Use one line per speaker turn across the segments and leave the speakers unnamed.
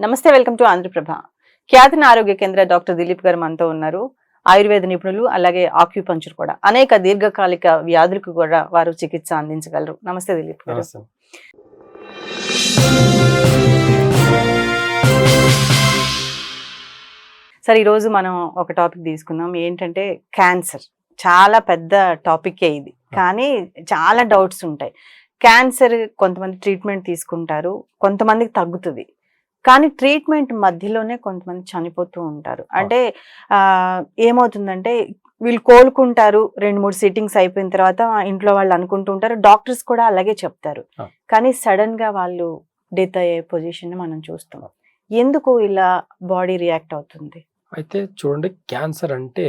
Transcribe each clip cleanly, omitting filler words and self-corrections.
నమస్తే, welcome to Andhraprabha. ఖ్యాతిన ఆరోగ్య కేంద్ర డాక్టర్ దిలీప్ గారు మనతో ఉన్నారు. ఆయుర్వేద నిపుణులు, అలాగే ఆక్యుపంచర్ కూడా. అనేక దీర్ఘకాలిక వ్యాధులకు కూడా వారు చికిత్స అందించగలరు. నమస్తే దిలీప్ గారు. సరే, ఈరోజు మనం ఒక టాపిక్ తీసుకుందాం. ఏంటంటే క్యాన్సర్. చాలా పెద్ద టాపికే ఇది, కానీ చాలా డౌట్స్ ఉంటాయి. క్యాన్సర్ కొంతమంది ట్రీట్మెంట్ తీసుకుంటారు, కొంతమందికి తగ్గుతుంది, కానీ ట్రీట్మెంట్ మధ్యలోనే కొంతమంది చనిపోతూ ఉంటారు. అంటే ఏమవుతుందంటే వీళ్ళు కోలుకుంటారు, 2-3 సిట్టింగ్స్ అయిపోయిన తర్వాత ఇంట్లో వాళ్ళు అనుకుంటూ ఉంటారు, డాక్టర్స్ కూడా అలాగే చెప్తారు, కానీ సడన్ గా వాళ్ళు డెత్ అయ్యే పొజిషన్ మనం చూస్తాం. ఎందుకు ఇలా బాడీ రియాక్ట్ అవుతుంది?
అయితే చూడండి, క్యాన్సర్ అంటే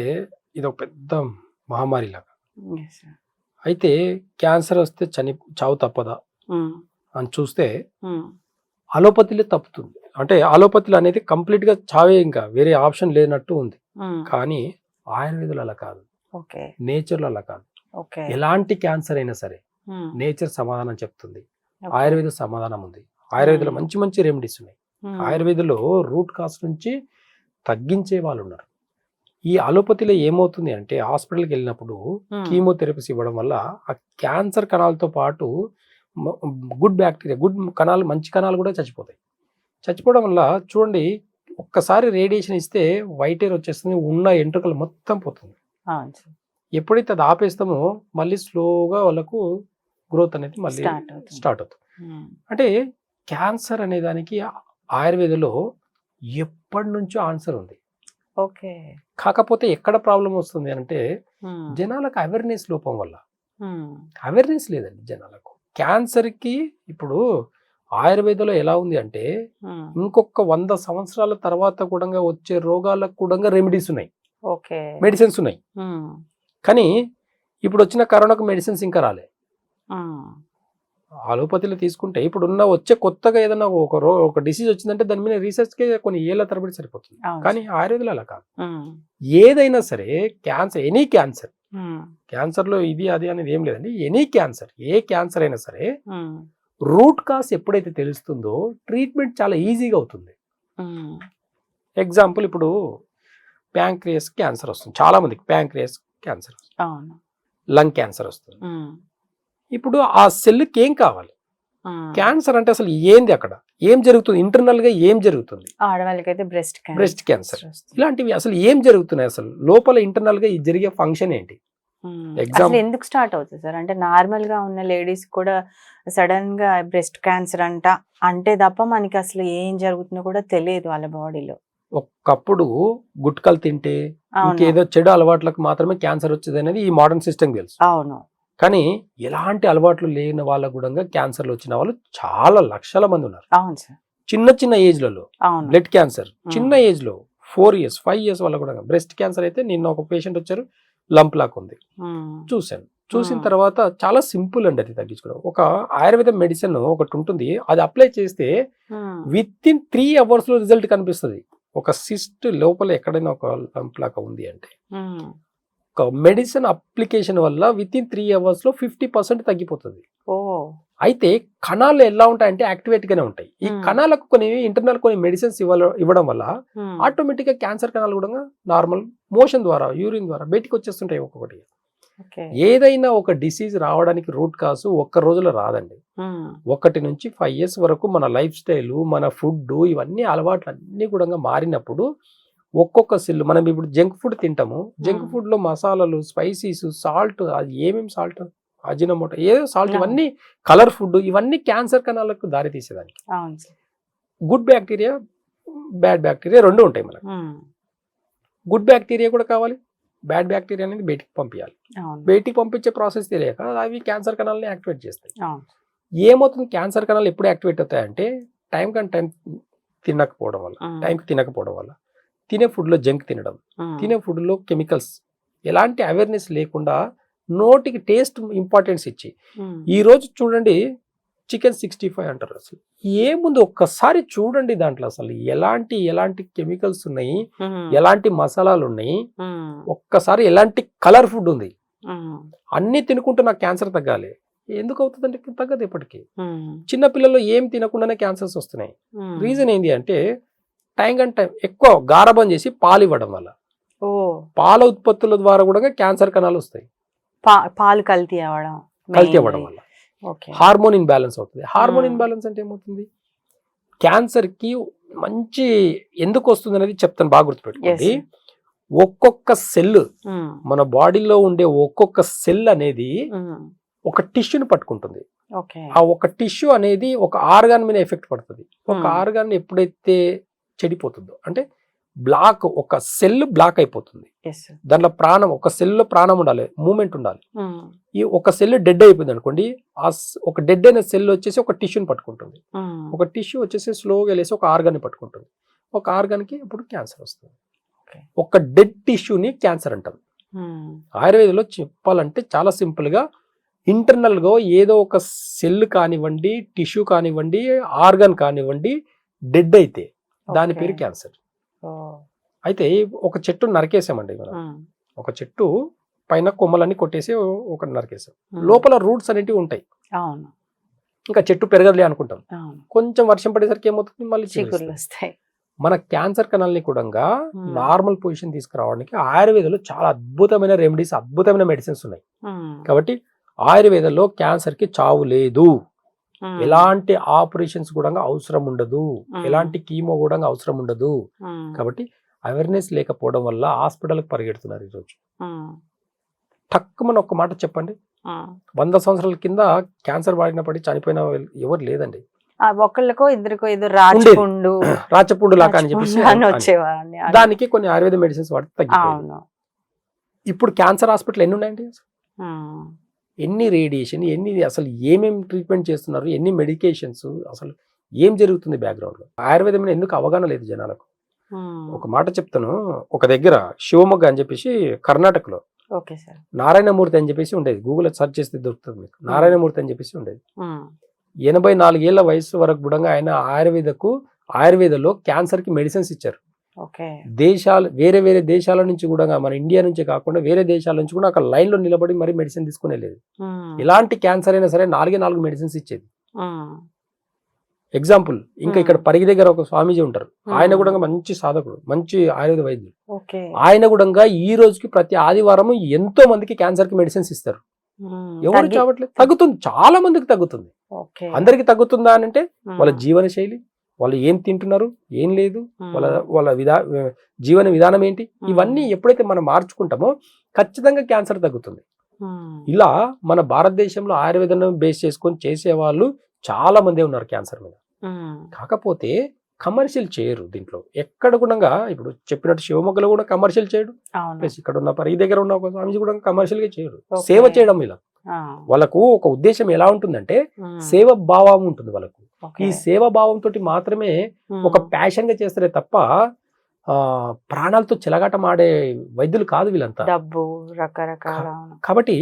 ఇది ఒక పెద్ద మహమ్మారి లాగా. అయితే క్యాన్సర్ వస్తే చావు తప్పదా అని చూస్తే అలోపతిలో తప్పుతుంది. అంటే అలోపతిలో అనేది కంప్లీట్ గా చావే, ఇంకా వేరే ఆప్షన్ లేనట్టు ఉంది. కానీ ఆయుర్వేదంలో అలా కాదు, నేచర్ లో అలా కాదు. ఎలాంటి క్యాన్సర్ అయినా సరే నేచర్ సమాధానం చెప్తుంది, ఆయుర్వేద సమాధానం ఉంది. ఆయుర్వేదంలో మంచి మంచి రెమెడీస్ ఉన్నాయి. ఆయుర్వేదంలో రూట్ కాజ్ నుంచి తగ్గించే వాళ్ళు ఉన్నారు. ఈ అలోపతిలో ఏమవుతుంది అంటే హాస్పిటల్కి వెళ్ళినప్పుడు కీమోథెరపీస్ ఇవ్వడం వల్ల ఆ క్యాన్సర్ కణాలతో పాటు గుడ్ బ్యాక్టీరియా, గుడ్ కణాలు, మంచి కణాలు కూడా చచ్చిపోతాయి. చచ్చిపోవడం వల్ల చూడండి, ఒక్కసారి రేడియేషన్ ఇస్తే వైట్ హెయిర్ వచ్చేస్తుంది, ఉన్న ఎంట్రుకలు మొత్తం పోతుంది. ఎప్పుడైతే అది ఆపేస్తామో మళ్ళీ స్లోగా వాళ్ళకు గ్రోత్ అనేది మళ్ళీ స్టార్ట్ అవుతుంది. అంటే క్యాన్సర్ అనే దానికి ఆయుర్వేదంలో ఎప్పటి నుంచో ఆన్సర్ ఉంది. కాకపోతే ఎక్కడ ప్రాబ్లం వస్తుంది అంటే జనాలకు అవేర్నెస్ లోపం వల్ల. అవేర్నెస్ లేదండి జనాలకు. క్యాన్సర్ కి ఇప్పుడు ఆయుర్వేదంలో ఎలా ఉంది అంటే ఇంకొక 100 సంవత్సరాల తర్వాత కూడా వచ్చే రోగాలకు కూడా రెమెడీస్ ఉన్నాయి, మెడిసిన్స్ ఉన్నాయి. కానీ ఇప్పుడు వచ్చిన కరోనాకు మెడిసిన్స్ ఇంకా రాలే. అలోపతిలో తీసుకుంటే ఇప్పుడు వచ్చే కొత్తగా ఏదైనా ఒక డిసీజ్ వచ్చిందంటే దాని మీద రీసెర్చ్ కే కొన్ని ఏళ్ల తరబడి సరిపోతుంది. కానీ ఆయుర్వేదంలో అలా కాదు. ఏదైనా సరే క్యాన్సర్, ఎనీ క్యాన్సర్, క్యాన్సర్ లో ఇది అది అనేది ఏం లేదండి. ఎనీ క్యాన్సర్, ఏ క్యాన్సర్ అయినా సరే రూట్ కాజ్ ఎప్పుడైతే తెలుస్తుందో ట్రీట్మెంట్ చాలా ఈజీగా అవుతుంది. ఎగ్జాంపుల్, ఇప్పుడు ప్యాంక్రియాస్ క్యాన్సర్ వస్తుంది, చాలా మందికి ప్యాంక్రియాస్ క్యాన్సర్ వస్తుంది, లంగ్ క్యాన్సర్ వస్తుంది. ఇప్పుడు ఆ సెల్కి ఏం కావాలి? క్యాన్సర్ అంటే అసలు ఏంది, అక్కడ ఏం జరుగుతుంది, ఇంటర్నల్ గా ఏం జరుగుతుంది?
ఆడవాళ్ళకైతే
బ్రెస్ట్ క్యాన్సర్, ఇలాంటివి అసలు ఏం జరుగుతున్నాయి, అసలు లోపల ఇంటర్నల్ గా జరిగే ఫంక్షన్ ఏంటి?
ఎగ్జాంపుల్ ఎందుకు స్టార్ట్ అవుతుంది సార్? అంటే నార్మల్ గా ఉన్న లేడీస్ కూడా సడన్ గా బ్రెస్ట్ క్యాన్సర్ అంటే తప్ప మనకి అసలు ఏం జరుగుతుందో కూడా తెలియదు వాళ్ళ బాడీలో.
ఒకప్పుడు గుట్కలు తింటే ఇంకేదో చెడు అలవాట్లకు మాత్రమే క్యాన్సర్ వచ్చేది అనేది ఈ మోడర్న్ సిస్టమ్ తెలుసు.
అవును.
కానీ ఎలాంటి అలవాట్లు లేని వాళ్ళ కూడా క్యాన్సర్లు వచ్చిన వాళ్ళు చాలా లక్షల మంది ఉన్నారు.
అవును సార్.
చిన్న చిన్న ఏజ్ లలో బ్లడ్ క్యాన్సర్, చిన్న ఏజ్ లో 4 years 5 years వాళ్ళ కూడా. బ్రెస్ట్ క్యాన్సర్ అయితే నిన్న ఒక పేషెంట్ వచ్చారు, లంప్ లాక్ ఉంది, చూశాను. చూసిన తర్వాత చాలా సింపుల్ అండి అది తగ్గించుకోవడం. ఒక ఆయుర్వేద మెడిసిన్ ఒకటి ఉంటుంది, అది అప్లై చేస్తే విత్ ఇన్ 3 hours లో రిజల్ట్ కనిపిస్తుంది. ఒక సిస్ట్ లోపల ఎక్కడైనా ఒక లంప్ లాక్ ఉంది అంటే ఒక మెడిసిన్ అప్లికేషన్ వల్ల విత్ ఇన్ 3 hours లో 50% తగ్గిపోతుంది. అయితే కణాలు ఎలా ఉంటాయంటే యాక్టివేట్ గానే ఉంటాయి. ఈ కణాలకు కొన్ని ఇంటర్నల్ కొన్ని మెడిసిన్స్ ఇవ్వడం వల్ల ఆటోమేటిక్ గా క్యాన్సర్ కణాలు కూడా నార్మల్ మోషన్ ద్వారా, యూరిన్ ద్వారా బయటికి వచ్చేస్తుంటాయి ఒక్కొక్కటి. ఏదైనా ఒక డిసీజ్ రావడానికి రూట్ కాజ్ ఒక్క రోజులో రాదండి. 1 నుంచి 5 years వరకు మన లైఫ్ స్టైల్, మన ఫుడ్, ఇవన్నీ అలవాట్లు అన్ని కూడా మారినప్పుడు ఒక్కొక్క సెల్, మనం ఇప్పుడు జంక్ ఫుడ్ తింటాము, జంక్ ఫుడ్ లో మసాలాలు, స్పైసీస్, సాల్ట్, అది ఏమేమి సాల్ట్, అజినోమోటో, ఏదో సాల్ట్, ఇవన్నీ కలర్ ఫుడ్, ఇవన్నీ క్యాన్సర్ కణాలకు దారి తీసేదానికి. గుడ్ బ్యాక్టీరియా, బ్యాడ్ బ్యాక్టీరియా రెండు ఉంటాయి మనకు. గుడ్ బ్యాక్టీరియా కూడా కావాలి, బ్యాడ్ బ్యాక్టీరియా అనేది బయటికి పంపించాలి. బయటికి పంపించే ప్రాసెస్ తెలియక అవి క్యాన్సర్ కణాలని యాక్టివేట్ చేస్తాయి. ఏమవుతుంది, క్యాన్సర్ కణాలు ఎప్పుడు యాక్టివేట్ అవుతాయంటే టైం తినకపోవడం వల్ల, టైంకి తినకపోవడం వల్ల, తినే ఫుడ్ లో జంక్ తినడం, తినే ఫుడ్ లో కెమికల్స్, ఎలాంటి అవేర్నెస్ లేకుండా నోటికి టేస్ట్ ఇంపార్టెన్స్ ఇచ్చి, ఈ రోజు చూడండి చికెన్ 65 అంటారు. అసలు ఏముంది ఒక్కసారి చూడండి, దాంట్లో అసలు ఎలాంటి కెమికల్స్ ఉన్నాయి, ఎలాంటి మసాలాలు ఉన్నాయి, ఒక్కసారి ఎలాంటి కలర్ ఫుడ్ ఉంది. అన్ని తినుకుంటూ నాకు క్యాన్సర్ తగ్గాలి, ఎందుకు అవుతుందంటే తగ్గదు ఎప్పటికీ. చిన్న పిల్లల్లో ఏం తినకుండానే క్యాన్సర్స్ వస్తున్నాయి. రీజన్ ఏంటి అంటే టైం ఎక్కువ గారబం చేసి పాలు ఇవ్వడం వల్ల. పాల ఉత్పత్తుల ద్వారా కూడా క్యాన్సర్ కణాలు వస్తాయి.
పాలు కల్తీ అవ్వడం
వల్ల హార్మోన్ ఇన్బ్యాలెన్స్ అవుతుంది. హార్మోన్ ఇన్బ్యాలెన్స్ అంటే ఏమవుతుంది, క్యాన్సర్ కి మంచి ఎందుకు వస్తుంది అనేది చెప్తాను, బాగా గుర్తుపెట్టుకోండి. ఒక్కొక్క సెల్ మన బాడీలో ఉండే ఒక్కొక్క సెల్ అనేది ఒక టిష్యూని పట్టుకుంటుంది. ఆ ఒక టిష్యూ అనేది ఒక ఆర్గాన్ మీద ఎఫెక్ట్ పడుతుంది. ఒక ఆర్గాన్ ఎప్పుడైతే చెడిపోతుందో అంటే బ్లాక్, ఒక సెల్ బ్లాక్ అయిపోతుంది. దాంట్లో ప్రాణం, ఒక సెల్లో ప్రాణం ఉండాలి, మూమెంట్ ఉండాలి. ఈ ఒక సెల్ డెడ్ అయిపోయింది అనుకోండి, ఆ ఒక డెడ్ అయిన సెల్ వచ్చేసి ఒక టిష్యూని పట్టుకుంటుంది. ఒక టిష్యూ వచ్చేసి స్లోగా వెళ్ళేసి ఒక ఆర్గాన్ని పట్టుకుంటుంది. ఒక ఆర్గాన్కి ఇప్పుడు క్యాన్సర్ వస్తుంది. ఒక డెడ్ టిష్యూని క్యాన్సర్ అంటారు. ఆయుర్వేదంలో చెప్పాలంటే చాలా సింపుల్ గా ఇంటర్నల్ గా ఏదో ఒక సెల్ కానివ్వండి, టిష్యూ కానివ్వండి, ఆర్గాన్ కానివ్వండి డెడ్ అయితే దాని పేరు క్యాన్సర్. అయితే ఒక చెట్టు నరికేసామండి మనం, ఒక చెట్టు పైన కొమ్మలన్నీ కొట్టేసి ఒక నరికేసాం, లోపల రూట్స్ అనేటివి ఉంటాయి. ఇంకా చెట్టు పెరగదులే అనుకుంటాం, కొంచెం వర్షం పడేసరికి ఏమవుతుంది, మళ్ళీ చిగుర్లు వస్తాయి. మన క్యాన్సర్ కణాలని కూడా నార్మల్ పొజిషన్ తీసుకురావడానికి ఆయుర్వేదంలో చాలా అద్భుతమైన రెమెడీస్, అద్భుతమైన మెడిసిన్స్ ఉన్నాయి. కాబట్టి ఆయుర్వేదంలో క్యాన్సర్ కి చావు లేదు, ఎలాంటి ఆపరేషన్స్ కూడా అవసరం ఉండదు, ఎలాంటి కీమో కూడా అవసరం ఉండదు. కాబట్టి అవేర్నెస్ లేకపోవడం వల్ల హాస్పిటల్కి పరిగెడుతున్నారు ఈరోజు. తక్కువ ఒక మాట చెప్పండి, 100 సంవత్సరాల కింద క్యాన్సర్ బారిన పడి చనిపోయిన ఎవరు లేదండి.
ఒకళ్ళకో ఇద్దరికో ఏదో
రాచపుండు లాగా అని చెప్పేసి దానికి కొన్ని ఆయుర్వేద మెడిసిన్స్ వాడితే తగ్గిపోయింది. ఇప్పుడు క్యాన్సర్ హాస్పిటల్ ఎన్ని ఉన్నాయండి, ఎన్ని రేడియేషన్, ఎన్ని అసలు ఏమేమి ట్రీట్మెంట్ చేస్తున్నారు, ఎన్ని మెడికేషన్స్, అసలు ఏం జరుగుతుంది బ్యాక్గ్రౌండ్ లో. ఆయుర్వేదం మీద ఎందుకు అవగాహన లేదు జనాలకు. ఒక మాట చెప్తాను, ఒక దగ్గర శివమొగ్గ అని చెప్పేసి కర్ణాటకలో నారాయణమూర్తి అని చెప్పేసి ఉండేది, గూగుల్ సెర్చ్ చేస్తే దొరుకుతుంది మీకు. నారాయణమూర్తి అని చెప్పేసి ఉండేది. 84 ఏళ్ల వయసు వరకు కూడా ఆయన ఆయుర్వేదంలో క్యాన్సర్ కి మెడిసిన్స్ ఇచ్చారు. వేరే వేరే దేశాల నుంచి కూడా, మన ఇండియా నుంచి కాకుండా వేరే దేశాల నుంచి కూడా అక్కడ లైన్ లో నిలబడి మరి మెడిసిన్ తీసుకునే లేదు. ఎలాంటి క్యాన్సర్ అయినా సరే 4 మెడిసిన్స్ ఇచ్చేది. ఎగ్జాంపుల్, ఇంకా ఇక్కడ పరిగి దగ్గర ఒక స్వామీజీ ఉంటారు, ఆయన కూడా మంచి సాధకుడు, మంచి ఆయుర్వేద వైద్యులు. ఆయన కూడా ఈ రోజుకి ప్రతి ఆదివారం ఎంతో మందికి క్యాన్సర్ కి మెడిసిన్స్ ఇస్తారు. ఎవరు చావట్లేదు, తగ్గుతుంది, చాలా మందికి తగ్గుతుంది. అందరికి తగ్గుతుందా అని అంటే వాళ్ళ జీవన శైలి, వాళ్ళు ఏం తింటున్నారు, ఏం లేదు, వాళ్ళ జీవన విధానం ఏంటి, ఇవన్నీ ఎప్పుడైతే మనం మార్చుకుంటామో ఖచ్చితంగా క్యాన్సర్ తగ్గుతుంది. ఇలా మన భారతదేశంలో ఆయుర్వేదం బేస్ చేసుకొని చేసేవాళ్ళు చాలా మంది ఉన్నారు క్యాన్సర్ మీద. కాకపోతే కమర్షియల్ చేయరు దీంట్లో ఎక్కడ కూడా. ఇప్పుడు చెప్పినట్టు శివమొగ్గలో కూడా కమర్షియల్ చేయడు, ప్లస్ ఇక్కడ ఉన్న పరిగి దగ్గర ఉన్న ఒక స్వామిజీ కూడా కమర్షియల్ గా చేయరు. సేవ చేయడం ఇలా వాళ్ళకు ఒక ఉద్దేశం ఎలా ఉంటుందంటే సేవ భావం ఉంటుంది వాళ్ళకు. ఈ సేవ భావంతో మాత్రమే ఒక ప్యాషన్ గా చేస్తారే తప్ప ప్రాణాలతో చెలగాటం ఆడే వైద్యులు కాదు వీళ్ళంతా.
డబ్బు రకరకాల.
కాబట్టి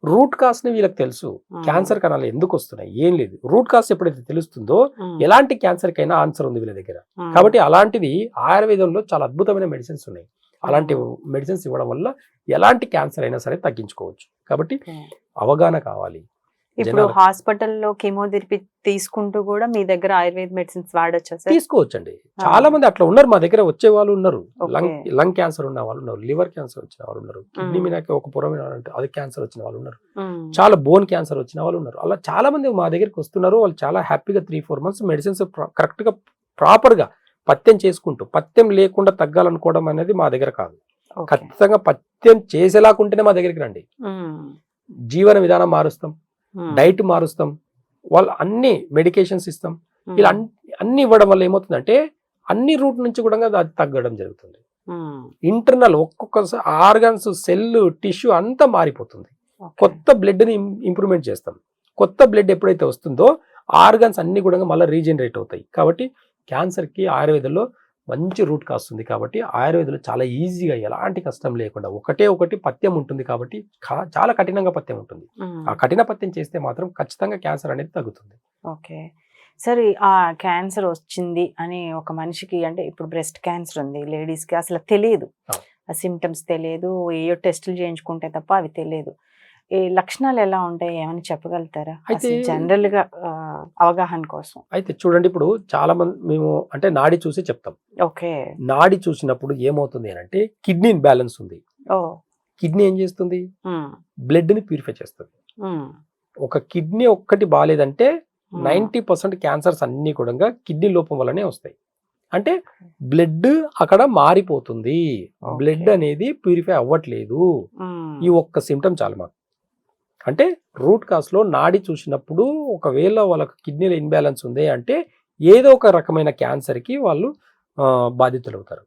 రూట్ కాస్ ని వీళ్ళకి తెలుసు, క్యాన్సర్ కణాలు ఎందుకు వస్తున్నాయి, ఏం లేదు. రూట్ కాస్ ఎప్పుడైతే తెలుస్తుందో ఎలాంటి క్యాన్సర్ కైనా ఆన్సర్ ఉంది వీళ్ళ దగ్గర. కాబట్టి అలాంటిది ఆయుర్వేదంలో చాలా అద్భుతమైన మెడిసిన్స్ ఉన్నాయి. అలాంటి మెడిసిన్స్ ఇవ్వడం వల్ల ఎలాంటి క్యాన్సర్ అయినా సరే తగ్గించుకోవచ్చు. కాబట్టి అవగాహన కావాలి.
ఇప్పుడు హాస్పిటల్లో కీమోథెరపీ తీసుకుంటూ కూడా మీ దగ్గర ఆయుర్వేద మెడిసిన్స్ వాడొచ్చా?
తీసుకోవచ్చండి, చాలా మంది అట్లా ఉన్నారు మా దగ్గర, వచ్చే వాళ్ళు ఉన్నారు. లంగ్ క్యాన్సర్ ఉన్న వాళ్ళు ఉన్నారు, లివర్ క్యాన్సర్ వచ్చిన వాళ్ళు ఉన్నారు, కిడ్నీ మీద ఒక పురం అది క్యాన్సర్ వచ్చిన వాళ్ళు ఉన్నారు, చాలా బోన్ క్యాన్సర్ వచ్చిన వాళ్ళు ఉన్నారు. అలా చాలా మంది మా దగ్గరికి వస్తున్నారు. వాళ్ళు చాలా హ్యాపీగా 3-4 months మెడిసిన్స్ కరెక్ట్ గా ప్రాపర్ గా పథ్యం చేసుకుంటూ, పథ్యం లేకుండా తగ్గాలనుకోవడం అనేది మా దగ్గర కాదు. ఖచ్చితంగా పథ్యం చేసేలాకుంటేనే మా దగ్గరికి రండి. జీవన విధానం మారుస్తాం, డైట్ మారుస్తాం, వాళ్ళు అన్ని మెడికేషన్స్ ఇస్తాం. ఇలా అన్ని ఇవ్వడం వల్ల ఏమవుతుందంటే అన్ని రూట్ నుంచి కూడా అది తగ్గడం జరుగుతుంది. ఇంటర్నల్ ఒక్కొక్క ఆర్గాన్స్, సెల్, టిష్యూ అంతా మారిపోతుంది. కొత్త బ్లడ్ ని ఇంప్రూవ్మెంట్ చేస్తాం. కొత్త బ్లడ్ ఎప్పుడైతే వస్తుందో ఆర్గాన్స్ అన్ని కూడా మళ్ళీ రీజనరేట్ అవుతాయి. కాబట్టి క్యాన్సర్ కి ఆయుర్వేదంలో మంచి రూట్ కాస్తుంది. కాబట్టి ఆయుర్వేదంలో చాలా ఈజీగా ఎలాంటి కష్టం లేకుండా ఒకటి పథ్యం ఉంటుంది. కాబట్టి చాలా కఠినంగా పథ్యం ఉంటుంది. ఆ కఠిన పథ్యం చేస్తే మాత్రం ఖచ్చితంగా క్యాన్సర్ అనేది తగ్గుతుంది.
ఓకే, సరే. ఆ క్యాన్సర్ వచ్చింది అని ఒక మనిషికి, అంటే ఇప్పుడు బ్రెస్ట్ క్యాన్సర్ ఉంది లేడీస్ కి, అసలు తెలియదు, ఆ సిమ్టమ్స్ తెలియదు, ఏ టెస్టులు చేయించుకుంటే తప్ప అవి తెలియదు. ఈ లక్షణాలు ఎలా ఉంటాయి ఏమని చెప్పగలుగుతారా
అయితే
జనరల్ గా అవగాహన కోసం?
అయితే చూడండి, ఇప్పుడు చాలా మంది మేము అంటే నాడి చూసి చెప్తాం.
ఓకే.
నాడి చూసినప్పుడు ఏమవుతుంది అని అంటే కిడ్నీ ఇన్బ్యాలెన్స్ ఉంది.
ఓ.
కిడ్నీ ఏం చేస్తుంది?
ఉమ్,
బ్లడ్ ని ప్యూరిఫై చేస్తుంది.
ఉమ్,
ఒక కిడ్నీ ఒక్కటి బాగాలేదంటే
ఉమ్.
90% క్యాన్సర్స్ అన్ని కూడా కిడ్నీ లోపం వల్లనే వస్తాయి. అంటే బ్లడ్ అక్కడ మారిపోతుంది,
Okay.
బ్లడ్ అనేది ప్యూరిఫై అవ్వట్లేదు.
ఉమ్,
ఈ ఒక్క సిమ్టమ్ చాలు మాకు. అంటే రూట్ కాస్ లో నాడి చూసినప్పుడు ఒకవేళ వాళ్ళకి కిడ్నీలో ఇన్బ్యాలెన్స్ ఉంది అంటే ఏదో ఒక రకమైన క్యాన్సర్ కి వాళ్ళు బాధితులు అవుతారు.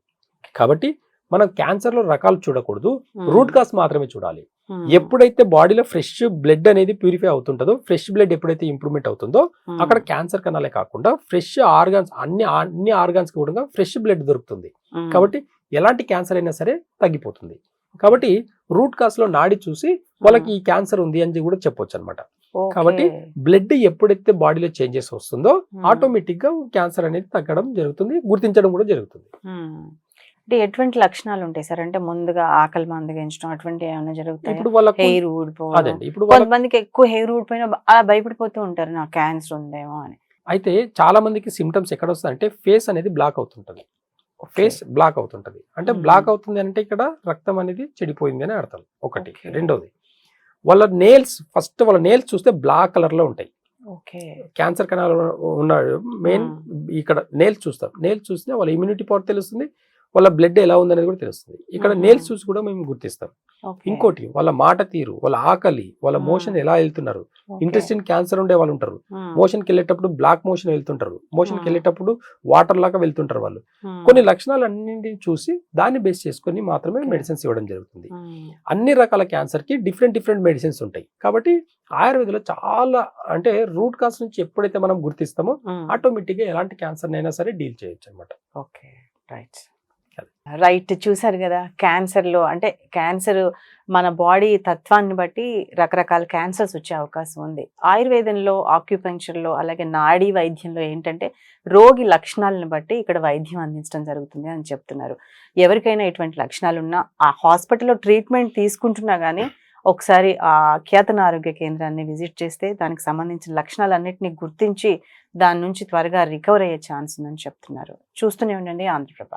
కాబట్టి మనం క్యాన్సర్ లో రకాలు చూడకూడదు,
ఉమ్,
రూట్ కాస్ మాత్రమే చూడాలి.
ఉమ్,
ఎప్పుడైతే బాడీలో ఫ్రెష్ బ్లడ్ అనేది ప్యూరిఫై అవుతుంటుందో, ఫ్రెష్ బ్లడ్ ఎప్పుడైతే ఇంప్రూవ్మెంట్ అవుతుందో
ఉమ్,
అక్కడ క్యాన్సర్ కణాలే కాకుండా ఫ్రెష్ ఆర్గాన్స్ అన్ని ఆర్గాన్స్ కూడా ఫ్రెష్ బ్లడ్ దొరుకుతుంది.
ఉమ్,
కాబట్టి ఎలాంటి క్యాన్సర్ అయినా సరే తగ్గిపోతుంది. కాబట్టి రూట్ కాస్ లో నాడి చూసి వాళ్ళకి ఈ క్యాన్సర్ ఉంది అని కూడా చెప్పొచ్చు అనమాట.
ఓకే.
కాబట్టి బ్లడ్ ఎప్పుడైతే బాడీలో చేంజెస్ వస్తుందో
ఉమ్,
ఆటోమేటిక్ గా క్యాన్సర్ అనేది తగ్గడం జరుగుతుంది, గుర్తించడం కూడా జరుగుతుంది.
ఉమ్. అంటే ఎటువంటి లక్షణాలు ఉంటాయి సార్? అంటే ముందుగా ఆకలి మందగించడం అటువంటి ఏమైనా జరుగుతాయి?
ఇప్పుడు వాళ్ళకు
హెయిర్ ఊడిపోవడం,
అదండి, ఇప్పుడు వాళ్ళకి
కొంతమందికి ఎక్కువ హెయిర్ ఊడిపోయినా అలా భయపడిపోతూ ఉంటారు నాకు క్యాన్సర్ ఉందేమో అని.
అయితే చాలా మందికి సిమ్టమ్స్ ఎక్కడ వస్తాయంటే ఫేస్ అనేది బ్లాక్ అవుతుంటది. ఫేస్ బ్లాక్ అవుతుంటది అంటే
Hmm.
బ్లాక్ అవుతుంది అంటే ఇక్కడ రక్తం అనేది చెడిపోయింది అని అర్థం ఒకటి.
Okay.
రెండోది వాళ్ళ ఫస్ట్ వాళ్ళ నేల్స్ చూస్తే బ్లాక్ కలర్ లో ఉంటాయి.
ఓకే.
క్యాన్సర్ కణాలు ఉన్నాడు మెయిన్
Hmm.
ఇక్కడ నేల్స్ చూస్తాం. నేల్స్ చూస్తే వాళ్ళ ఇమ్యూనిటీ పవర్ తెలుస్తుంది, వాళ్ళ బ్లడ్ ఎలా ఉందనేది కూడా తెలుస్తుంది. ఇక్కడ
Mhm.
నేల్స్ చూసి కూడా మేము గుర్తిస్తాం.
ఓకే.
ఇంకోటి వాళ్ళ మాట తీరు, వాళ్ళ ఆకలి, వాళ్ళ మోషన్ ఎలా వెళ్తున్నారు.
ఓకే.
ఇంటెస్టిన్ క్యాన్సర్ ఉండే వాళ్ళు ఉంటారు,
Hmm.
మోషన్కి వెళ్ళేటప్పుడు బ్లాక్ మోషన్ వెళ్తుంటారు, మోషన్కి
Hmm.
వెళ్ళేటప్పుడు వాటర్ లాగా వెళ్తుంటారు వాళ్ళు.
Hmm.
కొన్ని లక్షణాలు అన్నింటిని చూసి దాన్ని బేస్ చేసుకొని మాత్రమే
Okay.
మెడిసిన్స్ ఇవ్వడం జరుగుతుంది.
Hmm.
అన్ని రకాల క్యాన్సర్ కి డిఫరెంట్ మెడిసిన్స్ ఉంటాయి. కాబట్టి ఆయుర్వేదంలో చాలా అంటే రూట్ కాస్ నుంచి ఎప్పుడైతే మనం గుర్తిస్తామో
Hmm.
ఆటోమేటిక్ గా ఎలాంటి క్యాన్సర్ అయినా సరే డీల్ చేయొచ్చు అనమాట.
ఓకే. రైట్. చూసారు కదా, క్యాన్సర్ లో అంటే క్యాన్సర్ మన బాడీ తత్వాన్ని బట్టి రకరకాల క్యాన్సర్స్ వచ్చే అవకాశం ఉంది. ఆయుర్వేదంలో, ఆక్యుపంక్చర్ లో, అలాగే నాడీ వైద్యంలో ఏంటంటే రోగి లక్షణాలను బట్టి ఇక్కడ వైద్యం అందించడం జరుగుతుంది అని చెప్తున్నారు. ఎవరికైనా ఇటువంటి లక్షణాలు ఉన్నా ఆ హాస్పిటల్లో ట్రీట్మెంట్ తీసుకుంటున్నా కానీ ఒకసారి ఆ అఖ్యాతన ఆరోగ్య కేంద్రాన్ని విజిట్ చేస్తే దానికి సంబంధించిన లక్షణాలన్నింటినీ గుర్తించి దాని నుంచి త్వరగా రికవర్ అయ్యే ఛాన్స్ ఉందని చెప్తున్నారు. చూస్తూనే ఉండండి ఆంధ్రప్రభ.